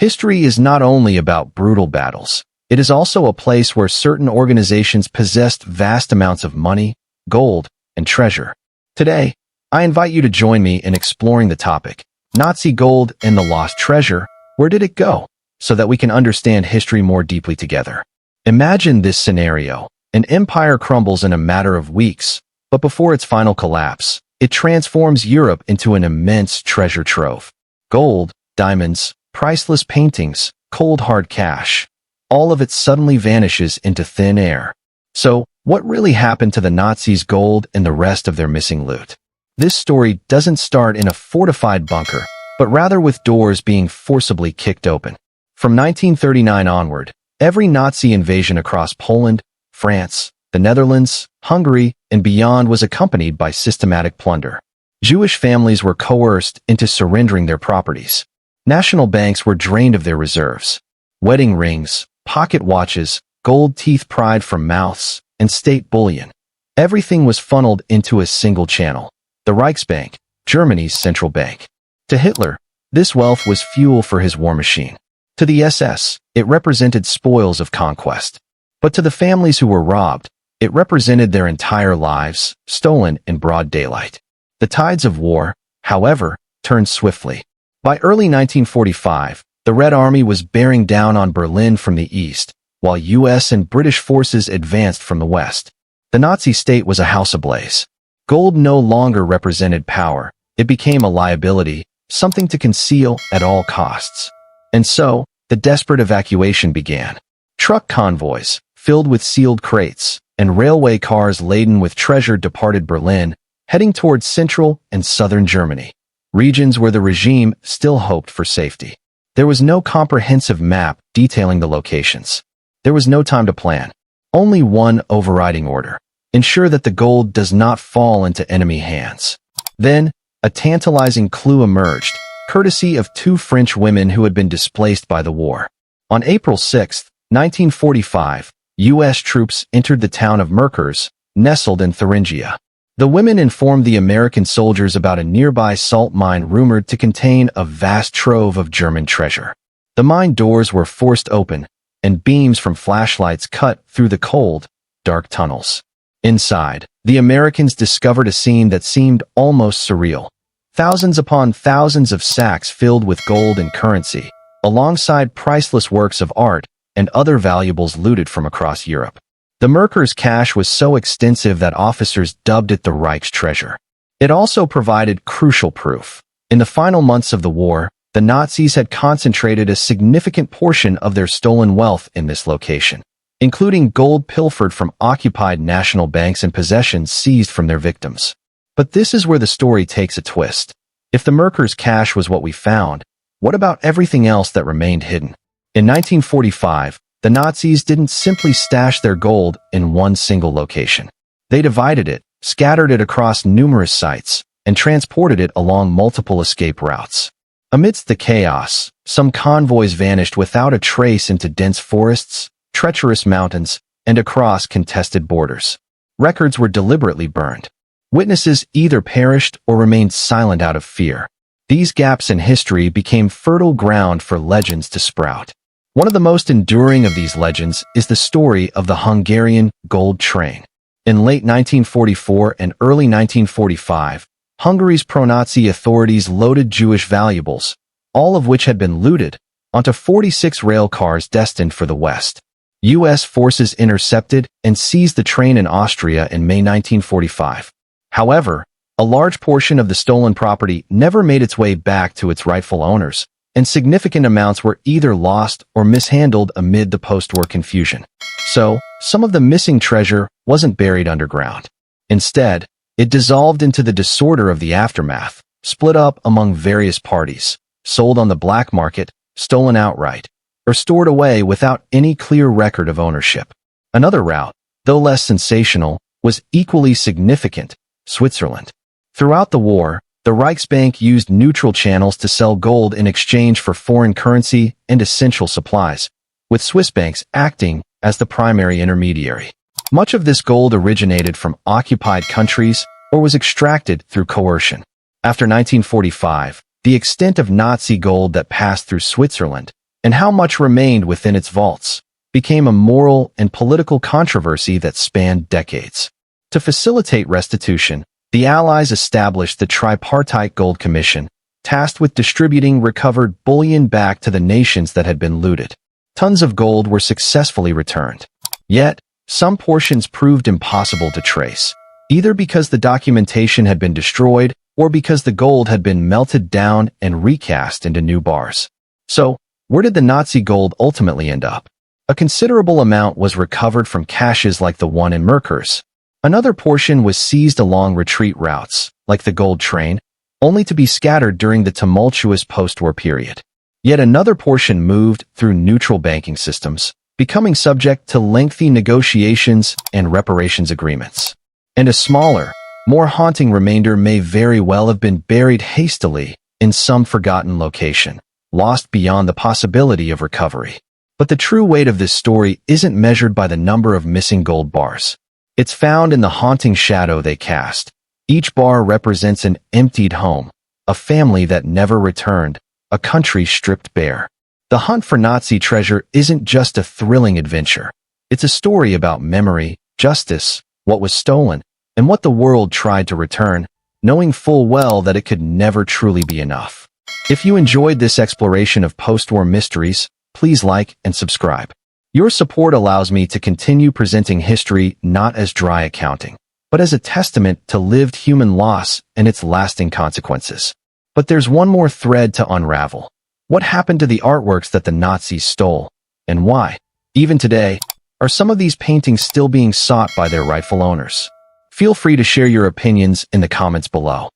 History is not only about brutal battles. It is also a place where certain organizations possessed vast amounts of money, gold, and treasure. Today, I invite you to join me in exploring the topic, Nazi gold and the lost treasure. Where did it go? So that we can understand history more deeply together. Imagine this scenario. An empire crumbles in a matter of weeks, but before its final collapse, it transforms Europe into an immense treasure trove. Gold, diamonds, priceless paintings, cold hard cash. All of it suddenly vanishes into thin air. So, what really happened to the Nazis' gold and the rest of their missing loot? This story doesn't start in a fortified bunker, but rather with doors being forcibly kicked open. From 1939 onward, every Nazi invasion across Poland, France, the Netherlands, Hungary, and beyond was accompanied by systematic plunder. Jewish families were coerced into surrendering their properties. National banks were drained of their reserves. Wedding rings, pocket watches, gold teeth pried from mouths, and state bullion. Everything was funneled into a single channel, the Reichsbank, Germany's central bank. To Hitler, this wealth was fuel for his war machine. To the SS, it represented spoils of conquest. But to the families who were robbed, it represented their entire lives, stolen in broad daylight. The tides of war, however, turned swiftly. By early 1945, the Red Army was bearing down on Berlin from the east, while U.S. and British forces advanced from the west. The Nazi state was a house ablaze. Gold no longer represented power. It became a liability, something to conceal at all costs. And so, the desperate evacuation began. Truck convoys, filled with sealed crates, and railway cars laden with treasure departed Berlin, heading towards central and southern Germany, regions where the regime still hoped for safety. There was no comprehensive map detailing the locations. There was no time to plan. Only one overriding order: ensure that the gold does not fall into enemy hands. Then, a tantalizing clue emerged, courtesy of two French women who had been displaced by the war. On April 6, 1945, U.S. troops entered the town of Merkers, nestled in Thuringia. The women informed the American soldiers about a nearby salt mine rumored to contain a vast trove of German treasure. The mine doors were forced open, and beams from flashlights cut through the cold, dark tunnels. Inside, the Americans discovered a scene that seemed almost surreal. Thousands upon thousands of sacks filled with gold and currency, alongside priceless works of art and other valuables looted from across Europe. The Merkers cache was so extensive that officers dubbed it the Reich's treasure. It also provided crucial proof. In the final months of the war, the Nazis had concentrated a significant portion of their stolen wealth in this location, including gold pilfered from occupied national banks and possessions seized from their victims. But this is where the story takes a twist. If the Merkers cache was what we found, what about everything else that remained hidden? In 1945, the Nazis didn't simply stash their gold in one single location. They divided it, scattered it across numerous sites, and transported it along multiple escape routes. Amidst the chaos, some convoys vanished without a trace into dense forests, treacherous mountains, and across contested borders. Records were deliberately burned. Witnesses either perished or remained silent out of fear. These gaps in history became fertile ground for legends to sprout. One of the most enduring of these legends is the story of the Hungarian gold train. In late 1944 and early 1945, Hungary's pro-Nazi authorities loaded Jewish valuables, all of which had been looted, onto 46 rail cars destined for the West. U.S. forces intercepted and seized the train in Austria in May 1945. However, a large portion of the stolen property never made its way back to its rightful owners, and significant amounts were either lost or mishandled amid the post-war confusion. So, some of the missing treasure wasn't buried underground. Instead, it dissolved into the disorder of the aftermath, split up among various parties, sold on the black market, stolen outright, or stored away without any clear record of ownership. Another route, though less sensational, was equally significant: Switzerland. Throughout the war, the Reichsbank used neutral channels to sell gold in exchange for foreign currency and essential supplies, with Swiss banks acting as the primary intermediary. Much of this gold originated from occupied countries or was extracted through coercion. After 1945, the extent of Nazi gold that passed through Switzerland, and how much remained within its vaults, became a moral and political controversy that spanned decades. To facilitate restitution, the Allies established the Tripartite Gold Commission, tasked with distributing recovered bullion back to the nations that had been looted. Tons of gold were successfully returned. Yet, some portions proved impossible to trace, either because the documentation had been destroyed or because the gold had been melted down and recast into new bars. So, where did the Nazi gold ultimately end up? A considerable amount was recovered from caches like the one in Merkers. Another portion was seized along retreat routes, like the gold train, only to be scattered during the tumultuous post-war period. Yet another portion moved through neutral banking systems, becoming subject to lengthy negotiations and reparations agreements. And a smaller, more haunting remainder may very well have been buried hastily in some forgotten location, lost beyond the possibility of recovery. But the true weight of this story isn't measured by the number of missing gold bars. It's found in the haunting shadow they cast. Each bar represents an emptied home, a family that never returned, a country stripped bare. The hunt for Nazi treasure isn't just a thrilling adventure. It's a story about memory, justice, what was stolen, and what the world tried to return, knowing full well that it could never truly be enough. If you enjoyed this exploration of post-war mysteries, please like and subscribe. Your support allows me to continue presenting history not as dry accounting, but as a testament to lived human loss and its lasting consequences. But there's one more thread to unravel. What happened to the artworks that the Nazis stole? And why, even today, are some of these paintings still being sought by their rightful owners? Feel free to share your opinions in the comments below.